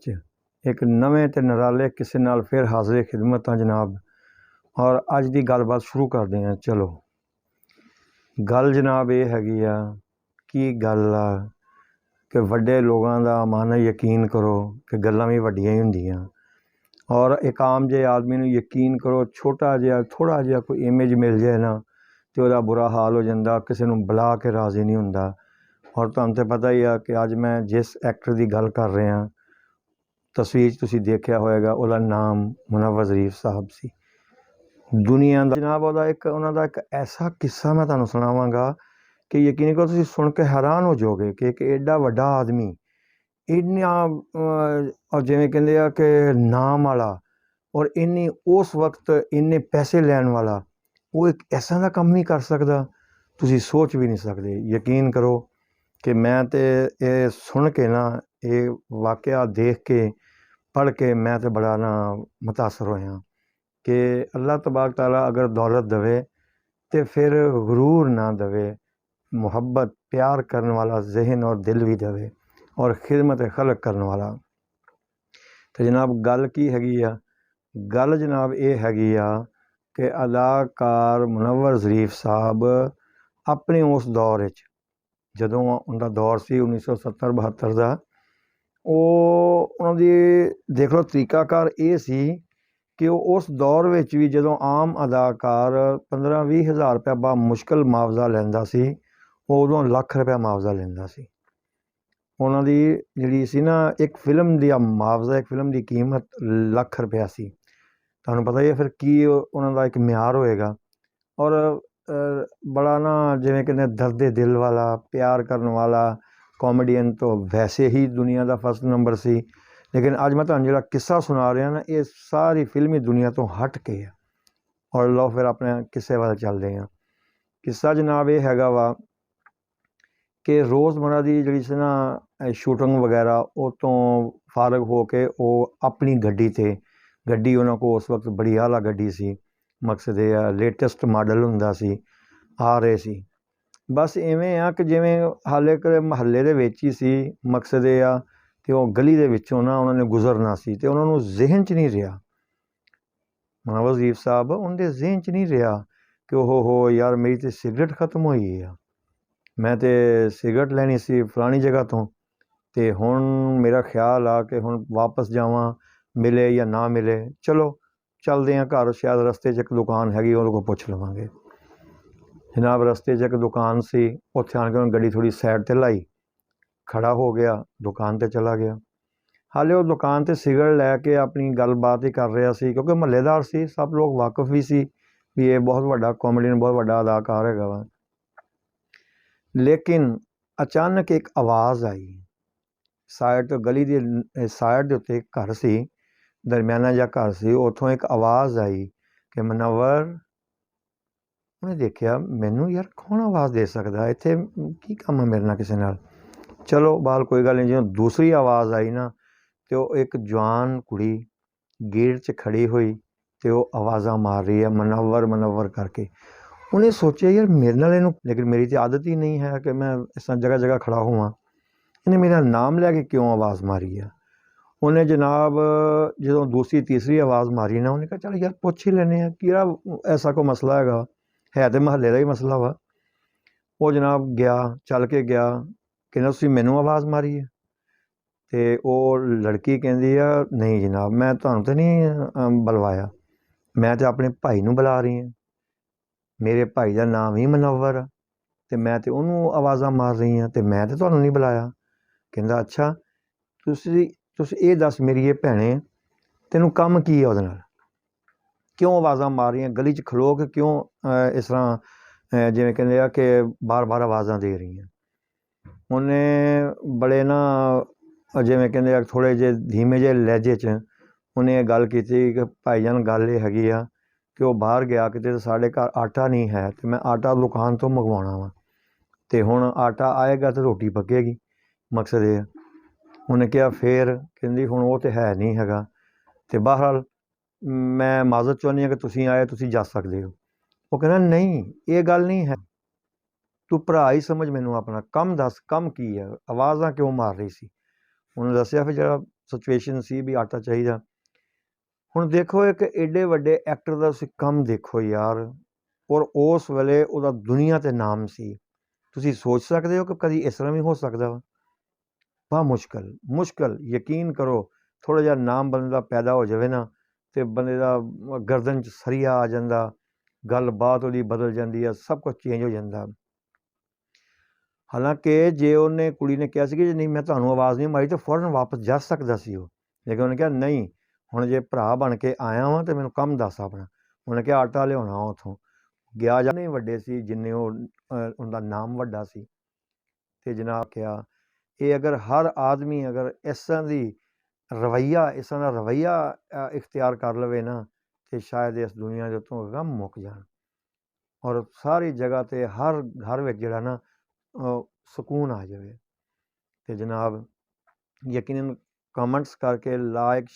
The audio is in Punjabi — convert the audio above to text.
'ਚ ਇੱਕ ਨਵੇਂ ਤੇ ਨਿਰਾਲੇ ਕਿਸੇ ਨਾਲ ਫਿਰ ਹਾਜ਼ਰ ਖਿਦਮਤ ਹਾਂ ਜਨਾਬ। ਔਰ ਅੱਜ ਦੀ ਗੱਲਬਾਤ ਸ਼ੁਰੂ ਕਰਦੇ ਹਾਂ। ਚਲੋ ਗੱਲ ਜਨਾਬ ਇਹ ਹੈਗੀ ਆ, ਕੀ ਗੱਲ ਆ ਕਿ ਵੱਡੇ ਲੋਕਾਂ ਦਾ ਮਨ ਯਕੀਨ ਕਰੋ ਕਿ ਗੱਲਾਂ ਵੀ ਵੱਡੀਆਂ ਹੀ ਹੁੰਦੀਆਂ। ਔਰ ਇੱਕ ਆਮ ਜਿਹੇ ਆਦਮੀ ਨੂੰ ਯਕੀਨ ਕਰੋ, ਛੋਟਾ ਜਿਹਾ ਥੋੜ੍ਹਾ ਜਿਹਾ ਕੋਈ ਇਮੇਜ ਮਿਲ ਜਾਏ ਨਾ ਅਤੇ ਉਹਦਾ ਬੁਰਾ ਹਾਲ ਹੋ ਜਾਂਦਾ, ਕਿਸੇ ਨੂੰ ਬੁਲਾ ਕੇ ਰਾਜ਼ੀ ਨਹੀਂ ਹੁੰਦਾ। ਔਰ ਤੁਹਾਨੂੰ ਤਾਂ ਪਤਾ ਹੀ ਆ ਕਿ ਅੱਜ ਮੈਂ ਜਿਸ ਐਕਟਰ ਦੀ ਗੱਲ ਕਰ ਰਿਹਾ, ਤਸਵੀਰ 'ਚ ਤੁਸੀਂ ਦੇਖਿਆ ਹੋਏਗਾ, ਉਹਦਾ ਨਾਮ ਮੁਨੱਵਰ ਜ਼ਰੀਫ ਸਾਹਿਬ ਸੀ। ਦੁਨੀਆ ਦਾ ਜਨਾਬ ਉਹਨਾਂ ਦਾ ਇੱਕ ਐਸਾ ਕਿੱਸਾ ਮੈਂ ਤੁਹਾਨੂੰ ਸੁਣਾਵਾਂਗਾ ਕਿ ਯਕੀਨ ਕਰੋ ਤੁਸੀਂ ਸੁਣ ਕੇ ਹੈਰਾਨ ਹੋ ਜਾਓਗੇ ਕਿ ਇੱਕ ਐਡਾ ਵੱਡਾ ਆਦਮੀ, ਇੰਨਾ ਜਿਵੇਂ ਕਹਿੰਦੇ ਆ ਕਿ ਨਾਮ ਵਾਲਾ, ਔਰ ਇੰਨੀ ਉਸ ਵਕਤ ਇੰਨੇ ਪੈਸੇ ਲੈਣ ਵਾਲਾ, ਉਹ ਇੱਕ ਐਸਾ ਦਾ ਕੰਮ ਨਹੀਂ ਕਰ ਸਕਦਾ, ਤੁਸੀਂ ਸੋਚ ਵੀ ਨਹੀਂ ਸਕਦੇ। ਯਕੀਨ ਕਰੋ ਕਿ ਮੈਂ ਤਾਂ ਇਹ ਸੁਣ ਕੇ ਨਾ, ਇਹ ਵਾਕਿਆ ਦੇਖ ਕੇ ਪੜ੍ਹ ਕੇ ਮੈਂ ਤਾਂ ਬੜਾ ਨਾ ਮੁਤਾਸਰ ਹੋਇਆ ਕਿ ਅੱਲਾਹ ਤਬਾਰਕ ਤਾਲਾ ਅਗਰ ਦੌਲਤ ਦੇਵੇ ਤੇ ਫਿਰ ਗਰੂਰ ਨਾ ਦੇਵੇ, ਮੁਹੱਬਤ ਪਿਆਰ ਕਰਨ ਵਾਲਾ ਜ਼ਹਿਨ ਔਰ ਦਿਲ ਵੀ ਦੇਵੇ, ਔਰ ਖਿਦਮਤ ਖਲਕ ਕਰਨ ਵਾਲਾ। ਤੇ ਜਨਾਬ ਗੱਲ ਕੀ ਹੈਗੀ ਆ? ਗੱਲ ਜਨਾਬ ਇਹ ਹੈਗੀ ਆ ਕਿ ਅਦਾਕਾਰ ਮੁਨੱਵਰ ਜ਼ਰੀਫ ਸਾਹਿਬ ਆਪਣੇ ਉਸ ਦੌਰ ਵਿੱਚ, ਜਦੋਂ ਉਹਦਾ ਦੌਰ ਸੀ 1970-72 ਦਾ, ਉਹਨਾਂ ਦੀ ਦੇਖ ਲਓ ਤਰੀਕਾਕਾਰ ਇਹ ਸੀ ਕਿ ਉਹ ਉਸ ਦੌਰ ਵਿੱਚ ਵੀ ਜਦੋਂ ਆਮ ਅਦਾਕਾਰ 15-20 ਹਜ਼ਾਰ ਰੁਪਇਆ ਬਾ ਮੁਸ਼ਕਿਲ ਮੁਆਵਜ਼ਾ ਲੈਂਦਾ ਸੀ, ਉਹ ਉਦੋਂ ਲੱਖ ਰੁਪਇਆ ਮੁਆਵਜ਼ਾ ਲੈਂਦਾ ਸੀ। ਉਹਨਾਂ ਦੀ ਜਿਹੜੀ ਸੀ ਨਾ ਇੱਕ ਫਿਲਮ ਦੀ ਮੁਆਵਜ਼ਾ, ਇੱਕ ਫਿਲਮ ਦੀ ਕੀਮਤ ਲੱਖ ਰੁਪਇਆ ਸੀ। ਤੁਹਾਨੂੰ ਪਤਾ ਹੀ ਹੈ ਫਿਰ ਕੀ ਉਹਨਾਂ ਦਾ ਇੱਕ ਮਿਆਰ ਹੋਏਗਾ। ਔਰ ਬੜਾ ਨਾ ਜਿਵੇਂ ਕਹਿੰਦੇ ਦਰਦ ਦਿਲ ਵਾਲਾ, ਪਿਆਰ ਕਰਨ ਵਾਲਾ ਕਾਮੇਡੀਅਨ ਤੋਂ ਵੈਸੇ ਹੀ ਦੁਨੀਆ ਦਾ ਫਸਟ ਨੰਬਰ ਸੀ। ਲੇਕਿਨ ਅੱਜ ਮੈਂ ਤੁਹਾਨੂੰ ਜਿਹੜਾ ਕਿੱਸਾ ਸੁਣਾ ਰਿਹਾ ਨਾ, ਇਹ ਸਾਰੀ ਫਿਲਮੀ ਦੁਨੀਆ ਤੋਂ ਹਟ ਕੇ ਆ। ਔਰ ਲਓ ਫਿਰ ਆਪਣੇ ਕਿੱਸੇ ਵੱਲ ਚੱਲਦੇ ਹਾਂ। ਕਿੱਸਾ ਜਨਾਬ ਇਹ ਹੈਗਾ ਵਾ ਕਿ ਰੋਜ਼ਮਰਾ ਦੀ ਜਿਹੜੀ ਸੀ ਨਾ ਸ਼ੂਟਿੰਗ ਵਗੈਰਾ, ਉਹ ਤੋਂ ਫਾਰਗ ਹੋ ਕੇ ਉਹ ਆਪਣੀ ਗੱਡੀ ਉਹਨਾਂ ਕੋਲ ਉਸ ਵਕਤ ਬੜੀ ਆਲਾ ਗੱਡੀ ਸੀ, ਮਕਸਦ ਇਹ ਆ ਲੇਟੈਸਟ ਮਾਡਲ ਹੁੰਦਾ ਸੀ, ਆ ਰਹੇ ਸੀ। ਬਸ ਇਵੇਂ ਆ ਕਿ ਜਿਵੇਂ ਹਾਲੇ ਕਿ ਮਹੱਲੇ ਦੇ ਵਿੱਚ ਹੀ ਸੀ, ਮਕਸਦ ਇਹ ਆ ਕਿ ਉਹ ਗਲੀ ਦੇ ਵਿੱਚੋਂ ਨਾ ਉਹਨਾਂ ਨੇ ਗੁਜ਼ਰਨਾ ਸੀ ਅਤੇ ਉਹਨਾਂ ਨੂੰ ਜ਼ਿਹਨ 'ਚ ਨਹੀਂ ਰਿਹਾ, ਮੁਨੱਵਰ ਜ਼ਰੀਫ ਸਾਹਿਬ ਉਹਦੇ ਜ਼ਿਹਨ 'ਚ ਨਹੀਂ ਰਿਹਾ ਕਿ ਉਹ ਯਾਰ ਮੇਰੀ ਤਾਂ ਸਿਗਰਟ ਖਤਮ ਹੋਈ ਆ, ਮੈਂ ਤਾਂ ਸਿਗਰਟ ਲੈਣੀ ਸੀ ਫਲਾਣੀ ਜਗ੍ਹਾ ਤੋਂ, ਅਤੇ ਹੁਣ ਮੇਰਾ ਖਿਆਲ ਆ ਕਿ ਹੁਣ ਵਾਪਸ ਜਾਵਾਂ, ਮਿਲੇ ਜਾਂ ਨਾ ਮਿਲੇ, ਚਲੋ ਚੱਲਦੇ ਹਾਂ ਘਰ, ਸ਼ਾਇਦ ਰਸਤੇ 'ਚ ਇੱਕ ਦੁਕਾਨ ਹੈਗੀ ਉਹਦੇ ਕੋਲ ਪੁੱਛ ਲਵਾਂਗੇ। ਜਨਾਬ ਰਸਤੇ 'ਚ ਇੱਕ ਦੁਕਾਨ ਸੀ, ਉੱਥੇ ਆਣ ਕੇ ਉਹਨੇ ਗੱਡੀ ਥੋੜ੍ਹੀ ਸਾਈਡ 'ਤੇ ਲਾਈ, ਖੜ੍ਹਾ ਹੋ ਗਿਆ, ਦੁਕਾਨ 'ਤੇ ਚਲਾ ਗਿਆ। ਹਾਲੇ ਉਹ ਦੁਕਾਨ 'ਤੇ ਸਿਗਰਟ ਲੈ ਕੇ ਆਪਣੀ ਗੱਲਬਾਤ ਹੀ ਕਰ ਰਿਹਾ ਸੀ, ਕਿਉਂਕਿ ਮਹੱਲੇਦਾਰ ਸੀ, ਸਭ ਲੋਕ ਵਾਕਫ ਵੀ ਸੀ ਵੀ ਇਹ ਬਹੁਤ ਵੱਡਾ ਕਾਮੇਡੀਅਨ, ਬਹੁਤ ਵੱਡਾ ਅਦਾਕਾਰ ਹੈਗਾ ਵਾ। ਲੇਕਿਨ ਅਚਾਨਕ ਇੱਕ ਆਵਾਜ਼ ਆਈ ਸਾਈਡ ਤੋਂ, ਗਲੀ ਦੀ ਸਾਈਡ ਦੇ ਉੱਤੇ ਇੱਕ ਘਰ ਸੀ, ਦਰਮਿਆਨਾ ਜਿਹਾ ਘਰ ਸੀ, ਉੱਥੋਂ ਇੱਕ ਆਵਾਜ਼ ਆਈ ਕਿ ਮੁਨੱਵਰ। ਉਹਨੇ ਦੇਖਿਆ ਮੈਨੂੰ ਯਾਰ ਕੌਣ ਆਵਾਜ਼ ਦੇ ਸਕਦਾ, ਇੱਥੇ ਕੀ ਕੰਮ ਹੈ ਮੇਰੇ ਨਾਲ ਕਿਸੇ ਨਾਲ। ਚਲੋ ਬਾਲ ਕੋਈ ਗੱਲ ਨਹੀਂ। ਜਦੋਂ ਦੂਸਰੀ ਆਵਾਜ਼ ਆਈ ਨਾ ਅਤੇ ਉਹ ਇੱਕ ਜਵਾਨ ਕੁੜੀ ਗੇਟ 'ਚ ਖੜ੍ਹੀ ਹੋਈ ਅਤੇ ਉਹ ਆਵਾਜ਼ਾਂ ਮਾਰ ਰਹੀ ਹੈ ਮੁਨੱਵਰ ਮੁਨੱਵਰ ਕਰਕੇ। ਉਹਨੇ ਸੋਚਿਆ ਯਾਰ ਮੇਰੇ ਨਾਲ ਇਹਨੂੰ, ਲੇਕਿਨ ਮੇਰੀ ਤਾਂ ਆਦਤ ਹੀ ਨਹੀਂ ਹੈ ਕਿ ਮੈਂ ਇਸ ਤਰ੍ਹਾਂ ਜਗ੍ਹਾ ਜਗ੍ਹਾ ਖੜ੍ਹਾ ਹੋਵਾਂ, ਇਹਨੇ ਮੇਰਾ ਨਾਮ ਲੈ ਕੇ ਕਿਉਂ ਆਵਾਜ਼ ਮਾਰੀ ਆ। ਉਹਨੇ ਜਨਾਬ ਜਦੋਂ ਦੂਸਰੀ ਤੀਸਰੀ ਆਵਾਜ਼ ਮਾਰੀ ਨਾ, ਉਹਨੇ ਕਿਹਾ ਚੱਲ ਯਾਰ ਪੁੱਛ ਹੀ ਲੈਂਦੇ ਹਾਂ ਕਿਹੜਾ ਐਸਾ ਕੋਈ ਮਸਲਾ ਹੈਗਾ, ਹੈ ਤਾਂ ਮਹੱਲੇ ਦਾ ਹੀ ਮਸਲਾ ਵਾ। ਉਹ ਜਨਾਬ ਗਿਆ, ਚੱਲ ਕੇ ਗਿਆ, ਕਹਿੰਦਾ ਤੁਸੀਂ ਮੈਨੂੰ ਆਵਾਜ਼ ਮਾਰੀ ਹੈ। ਅਤੇ ਉਹ ਲੜਕੀ ਕਹਿੰਦੀ ਆ ਨਹੀਂ ਜਨਾਬ ਮੈਂ ਤੁਹਾਨੂੰ ਤਾਂ ਨਹੀਂ ਬੁਲਵਾਇਆ, ਮੈਂ ਤਾਂ ਆਪਣੇ ਭਾਈ ਨੂੰ ਬੁਲਾ ਰਹੀ ਹਾਂ, ਮੇਰੇ ਭਾਈ ਦਾ ਨਾਮ ਹੀ ਮੁਨੱਵਰ ਆ ਅਤੇ ਮੈਂ ਤਾਂ ਉਹਨੂੰ ਆਵਾਜ਼ਾਂ ਮਾਰ ਰਹੀ ਹਾਂ ਅਤੇ ਮੈਂ ਤਾਂ ਤੁਹਾਨੂੰ ਨਹੀਂ ਬੁਲਾਇਆ। ਕਹਿੰਦਾ ਅੱਛਾ ਤੁਸੀਂ ਇਹ ਦੱਸ ਮੇਰੀ ਇਹ ਭੈਣੇ, ਤੈਨੂੰ ਕੰਮ ਕੀ ਹੈ ਉਹਦੇ ਨਾਲ, ਕਿਉਂ ਆਵਾਜ਼ਾਂ ਮਾਰ ਰਹੀਆਂ ਗਲੀ 'ਚ ਖਲੋ ਕੇ, ਕਿਉਂ ਇਸ ਤਰ੍ਹਾਂ ਜਿਵੇਂ ਕਹਿੰਦੇ ਆ ਕਿ ਬਾਰ-ਬਾਰ ਆਵਾਜ਼ਾਂ ਦੇ ਰਹੀਆਂ। ਉਹਨੇ ਬੜੇ ਨਾ ਜਿਵੇਂ ਕਹਿੰਦੇ ਆ ਥੋੜ੍ਹੇ ਜਿਹੇ ਧੀਮੇ ਜਿਹੇ ਲਹਿਜੇ 'ਚ ਉਹਨੇ ਇਹ ਗੱਲ ਕੀਤੀ ਕਿ ਭਾਈ ਜਾਨ ਗੱਲ ਇਹ ਹੈਗੀ ਆ ਕਿ ਉਹ ਬਾਹਰ ਗਿਆ ਕਿਤੇ, ਸਾਡੇ ਘਰ ਆਟਾ ਨਹੀਂ ਹੈ ਅਤੇ ਮੈਂ ਆਟਾ ਦੁਕਾਨ ਤੋਂ ਮੰਗਵਾਉਣਾ ਵਾ, ਅਤੇ ਹੁਣ ਆਟਾ ਆਏਗਾ ਤਾਂ ਰੋਟੀ ਪੱਕੇਗੀ, ਮਕਸਦ ਇਹ ਆ। ਉਹਨੇ ਕਿਹਾ ਫਿਰ, ਕਹਿੰਦੀ ਹੁਣ ਉਹ ਤਾਂ ਹੈ ਨਹੀਂ ਹੈਗਾ, ਅਤੇ ਬਹਰਹਾਲ ਮੈਂ ਮਾਜ਼ਰਤ ਚਾਹੁੰਦੀ ਹਾਂ ਕਿ ਤੁਸੀਂ ਆਏ, ਤੁਸੀਂ ਜਾ ਸਕਦੇ ਹੋ। ਉਹ ਕਹਿੰਦਾ ਨਹੀਂ ਇਹ ਗੱਲ ਨਹੀਂ ਹੈ, ਤੂੰ ਭਰਾ ਹੀ ਸਮਝ ਮੈਨੂੰ, ਆਪਣਾ ਕੰਮ ਦੱਸ, ਕੰਮ ਕੀ ਹੈ, ਆਵਾਜ਼ਾਂ ਕਿਉਂ ਮਾਰ ਰਹੀ ਸੀ। ਉਹਨੇ ਦੱਸਿਆ ਫਿਰ ਜਿਹੜਾ ਸਿਚੁਏਸ਼ਨ ਸੀ ਵੀ ਆਟਾ ਚਾਹੀਦਾ। ਹੁਣ ਦੇਖੋ ਇੱਕ ਏਡੇ ਵੱਡੇ ਐਕਟਰ ਦਾ ਤੁਸੀਂ ਕੰਮ ਦੇਖੋ ਯਾਰ, ਔਰ ਉਸ ਵੇਲੇ ਉਹਦਾ ਦੁਨੀਆ 'ਤੇ ਨਾਮ ਸੀ। ਤੁਸੀਂ ਸੋਚ ਸਕਦੇ ਹੋ ਕਿ ਕਦੀ ਇਸ ਤਰ੍ਹਾਂ ਵੀ ਹੋ ਸਕਦਾ ਵਾ? ਬੜਾ ਮੁਸ਼ਕਲ ਯਕੀਨ ਕਰੋ। ਥੋੜ੍ਹਾ ਜਿਹਾ ਨਾਮ ਬੰਦੇ ਦਾ ਪੈਦਾ ਹੋ ਜਾਵੇ ਨਾ, ਅਤੇ ਬੰਦੇ ਦਾ ਗਰਦਨ 'ਚ ਸਰੀਆ ਆ ਜਾਂਦਾ, ਗੱਲਬਾਤ ਉਹਦੀ ਬਦਲ ਜਾਂਦੀ ਆ, ਸਭ ਕੁਝ ਚੇਂਜ ਹੋ ਜਾਂਦਾ। ਹਾਲਾਂਕਿ ਜੇ ਉਹਨੇ ਕੁੜੀ ਨੇ ਕਿਹਾ ਸੀ ਕਿ ਜੇ ਨਹੀਂ ਮੈਂ ਤੁਹਾਨੂੰ ਆਵਾਜ਼ ਨਹੀਂ ਮਾਰੀ ਤਾਂ ਫੌਰਨ ਵਾਪਸ ਜਾ ਸਕਦਾ ਸੀ ਉਹ, ਲੇਕਿਨ ਉਹਨੇ ਕਿਹਾ ਨਹੀਂ, ਹੁਣ ਜੇ ਭਰਾ ਬਣ ਕੇ ਆਇਆ ਵਾਂ ਤਾਂ ਮੈਨੂੰ ਕੰਮ ਦੱਸ ਆਪਣਾ। ਉਹਨੇ ਕਿਹਾ ਆਟਾ ਲਿਆਉਣਾ ਉੱਥੋਂ ਗਿਆ ਜਾਂ ਨਹੀਂ ਵੱਡੇ ਸੀ ਜਿੰਨੇ ਉਹ ਉਹਦਾ ਨਾਮ ਵੱਡਾ ਸੀ। ਅਤੇ ਜਨਾਬ ਕਿਹਾ ਇਹ ਅਗਰ ਹਰ ਆਦਮੀ ਅਗਰ ਇਸ ਤਰ੍ਹਾਂ ਦਾ ਰਵੱਈਆ ਇਖਤਿਆਰ ਕਰ ਲਵੇ ਨਾ, ਤੇ ਸ਼ਾਇਦ ਇਸ ਦੁਨੀਆ ਦੇ ਉੱਤੋਂ ਗਮ ਮੁੱਕ ਜਾਣ, ਔਰ ਸਾਰੀ ਜਗ੍ਹਾ 'ਤੇ ਹਰ ਘਰ ਵਿੱਚ ਜਿਹੜਾ ਨਾ ਸਕੂਨ ਆ ਜਾਵੇ। ਅਤੇ ਜਨਾਬ ਯਕੀਨਨ ਕਮੈਂਟਸ ਕਰਕੇ ਲਾਇਕ